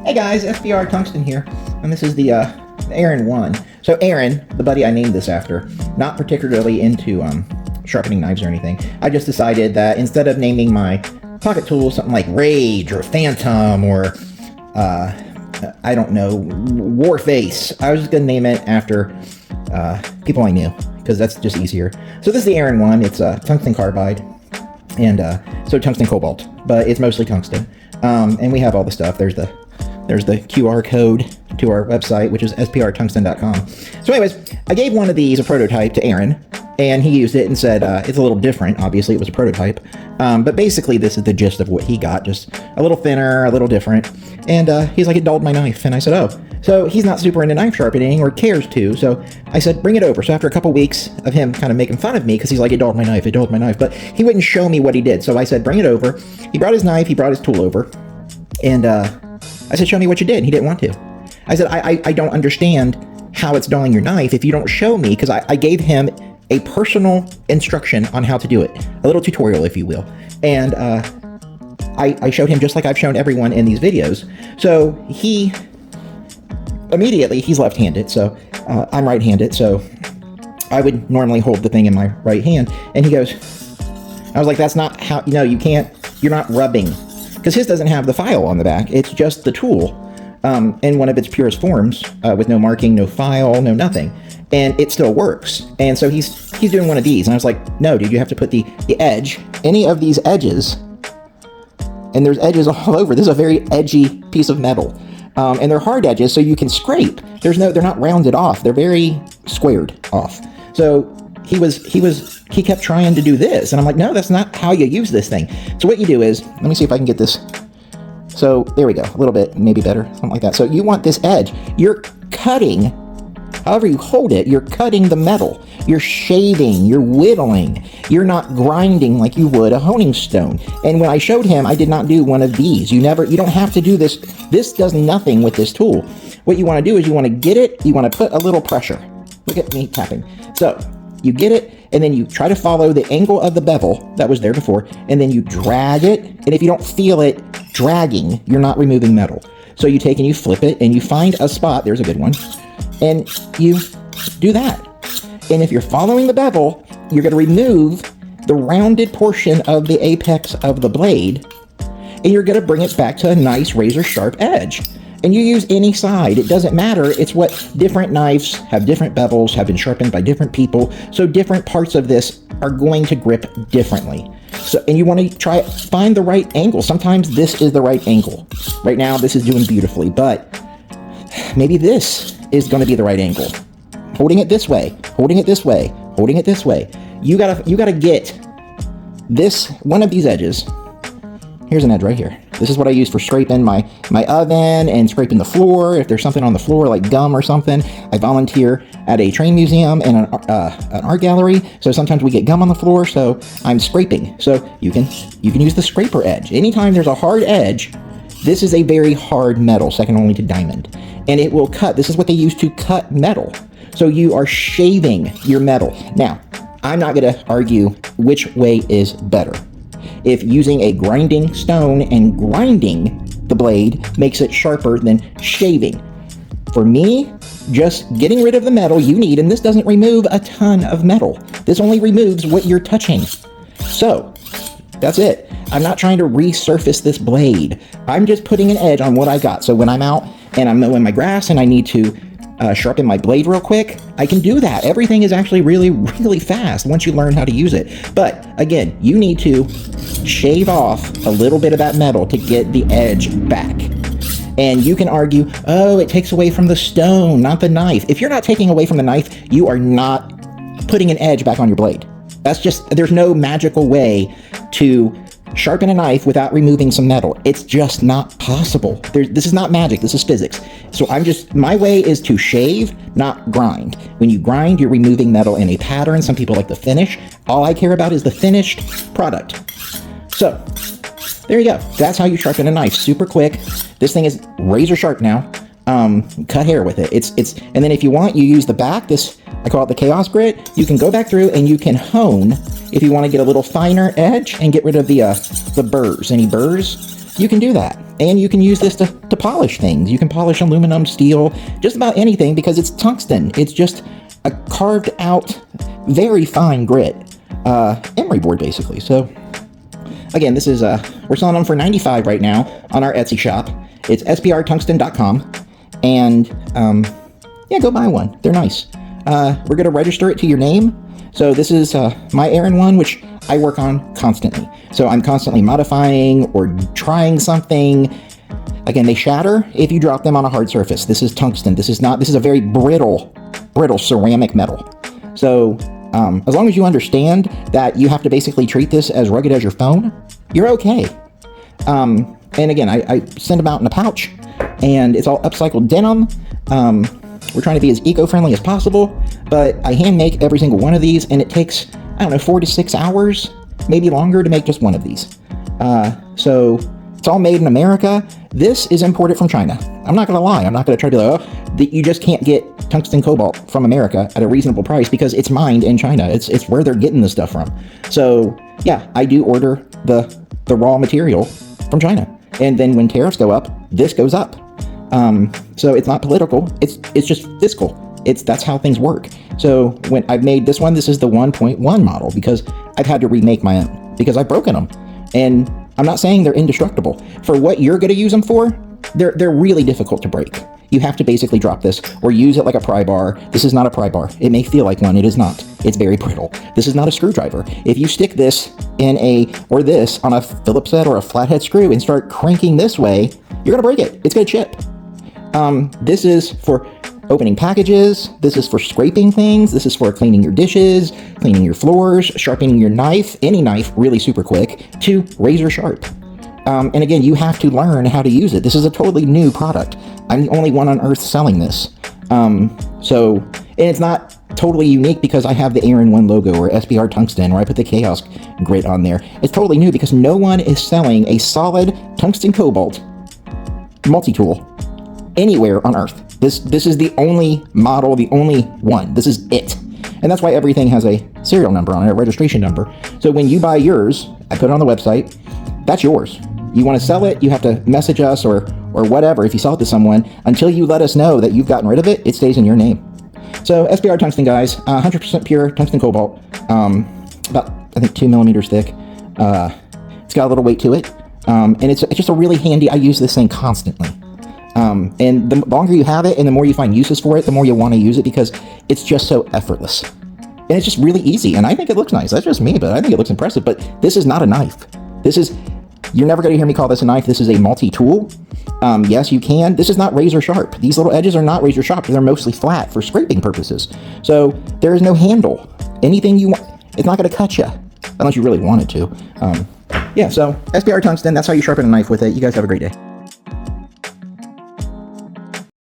Hey guys, sprtungsten here, and this is the Aaron 1. So Aaron, the buddy I named this after, not particularly into sharpening knives or anything. I just decided that instead of naming my pocket tool something like Rage or Phantom or I don't know, Warface, I was just gonna name it after people I knew because that's just easier. So this is the Aaron 1. It's tungsten carbide and so tungsten cobalt, but it's mostly tungsten. And we have all the stuff. There's the QR code to our website, which is sprtungsten.com. So anyways, I gave one of these a prototype to Aaron, and he used it and said it's a little different. Obviously, it was a prototype. But basically, this is the gist of what he got. Just a little thinner, a little different. And he's like, it dulled my knife. And I said, oh. So he's not super into knife sharpening or cares to. So I said, bring it over. So after a couple weeks of him kind of making fun of me, because he's like, it dulled my knife, it dulled my knife. But he wouldn't show me what he did. So I said, bring it over. He brought his knife. He brought his tool over. And I said, show me what you did. And he didn't want to. I said, I don't understand how it's dulling your knife if you don't show me, because I gave him a personal instruction on how to do it. A little tutorial, if you will. And I showed him just like I've shown everyone in these videos. So he, immediately, he's left-handed. So I'm right-handed. So I would normally hold the thing in my right hand. And he goes, I was like, that's not how, you can't, you're not rubbing. Because his doesn't have the file on the back. It's just the tool in one of its purest forms with no marking, no file, no nothing. And it still works. And so he's doing one of these. And I was like, no, dude, you have to put the edge, any of these edges, and there's edges all over. This is a very edgy piece of metal. And they're hard edges, so you can scrape. They're not rounded off. They're very squared off. So he kept trying to do this, and I'm like, no, that's not how you use this thing. So what you do is, let me see if I can get this. So there we go, a little bit, maybe better, something like that. So you want this edge. You're cutting, however you hold it, you're cutting the metal. You're shaving, you're whittling. You're not grinding like you would a honing stone. And when I showed him, I did not do one of these. You don't have to do this. This does nothing with this tool. What you want to do is you want to get it, you want to put a little pressure. Look at me tapping. So you get it, and then you try to follow the angle of the bevel that was there before, and then you drag it, and if you don't feel it dragging, you're not removing metal. So you take and you flip it, and you find a spot, there's a good one, and you do that. And if you're following the bevel, you're going to remove the rounded portion of the apex of the blade, and you're going to bring it back to a nice razor sharp edge. And you use any side, it doesn't matter. It's what different knives have different bevels, have been sharpened by different people. So different parts of this are going to grip differently. So, and you want to find the right angle. Sometimes this is the right angle. Right now, this is doing beautifully, but maybe this is going to be the right angle. Holding it this way, holding it this way, holding it this way. You gotta get this, one of these edges. Here's an edge right here. This is what I use for scraping my oven and scraping the floor. If there's something on the floor like gum or something, I volunteer at a train museum and an art gallery. So sometimes we get gum on the floor, so I'm scraping. So you can use the scraper edge. Anytime there's a hard edge, this is a very hard metal, second only to diamond. And it will cut. This is what they use to cut metal. So you are shaving your metal. Now, I'm not gonna argue which way is better. If using a grinding stone and grinding the blade makes it sharper than shaving. For me, just getting rid of the metal you need, and this doesn't remove a ton of metal. This only removes what you're touching. So, that's it. I'm not trying to resurface this blade. I'm just putting an edge on what I got. So when I'm out and I'm mowing my grass and I need to sharpen my blade real quick, I can do that. Everything is actually really, really fast once you learn how to use it. But again, you need to shave off a little bit of that metal to get the edge back. And you can argue, oh, it takes away from the stone, not the knife. If you're not taking away from the knife, you are not putting an edge back on your blade. That's just, there's no magical way to sharpen a knife without removing some metal. It's just not possible. This is not magic, this is physics. So my way is to shave, not grind. When you grind, you're removing metal in a pattern. Some people like the finish. All I care about is the finished product. So, there you go. That's how you sharpen a knife. Super quick. This thing is razor sharp now. Cut hair with it. And then if you want, you use the back, I call it the chaos grit. You can go back through and you can hone if you want to get a little finer edge and get rid of the burrs. Any burrs, you can do that. And you can use this to polish things. You can polish aluminum, steel, just about anything because it's tungsten. It's just a carved out, very fine grit emery board, basically. So again, this is we're selling them for $95 right now on our Etsy shop. It's sprtungsten.com, and yeah, go buy one. They're nice. We're gonna register it to your name. So this is my Aaron one, which I work on constantly. So I'm constantly modifying or trying something. Again, they shatter if you drop them on a hard surface. This is tungsten. This is a very brittle ceramic metal. So as long as you understand that you have to basically treat this as rugged as your phone, you're okay. And again, I send them out in a pouch, and it's all upcycled denim. We're trying to be as eco-friendly as possible, but I hand make every single one of these, and it takes, I don't know, 4 to 6 hours, maybe longer, to make just one of these. So it's all made in America. This is imported from China. I'm not gonna lie. I'm not gonna try to be like, oh, you just can't get tungsten cobalt from America at a reasonable price because it's mined in China. It's where they're getting the stuff from. So yeah, I do order the raw material from China. And then when tariffs go up, this goes up. So it's not political, it's just fiscal. That's how things work. So when I've made this one, this is the 1.1 model because I've had to remake my own because I've broken them. And I'm not saying they're indestructible. For what you're gonna use them for, they're really difficult to break. You have to basically drop this or use it like a pry bar. This is not a pry bar. It may feel like one, it is not. It's very brittle. This is not a screwdriver. If you stick this or this on a Phillips head or a flathead screw and start cranking this way, you're gonna break it. It's gonna chip. This is for opening packages. This is for scraping things. This is for cleaning your dishes, cleaning your floors, sharpening your knife, any knife really super quick, to razor sharp. And again, you have to learn how to use it. This is a totally new product. I'm the only one on earth selling this. And it's not totally unique because I have the Aaron 1 logo or SPR tungsten, or I put the Chaos grit on there. It's totally new because no one is selling a solid tungsten cobalt multi-tool anywhere on earth. This is the only model, the only one. This is it. And that's why everything has a serial number on it, a registration number. So when you buy yours, I put it on the website, that's yours. You want to sell it, you have to message us or whatever. If you sell it to someone, until you let us know that you've gotten rid of it, it stays in your name. So SPR tungsten, guys, 100% pure tungsten cobalt, about, I think, 2 millimeters thick. It's got a little weight to it, and it's just a really handy, I use this thing constantly. And the longer you have it and the more you find uses for it, the more you want to use it because it's just so effortless. And it's just really easy, and I think it looks nice. That's just me, but I think it looks impressive. But this is not a knife. You're never going to hear me call this a knife. This is a multi-tool. Yes, you can. This is not razor sharp. These little edges are not razor sharp. They're mostly flat for scraping purposes. So there is no handle. Anything you want, it's not going to cut you unless you really want it to. Yeah, so SPR tungsten, that's how you sharpen a knife with it. You guys have a great day.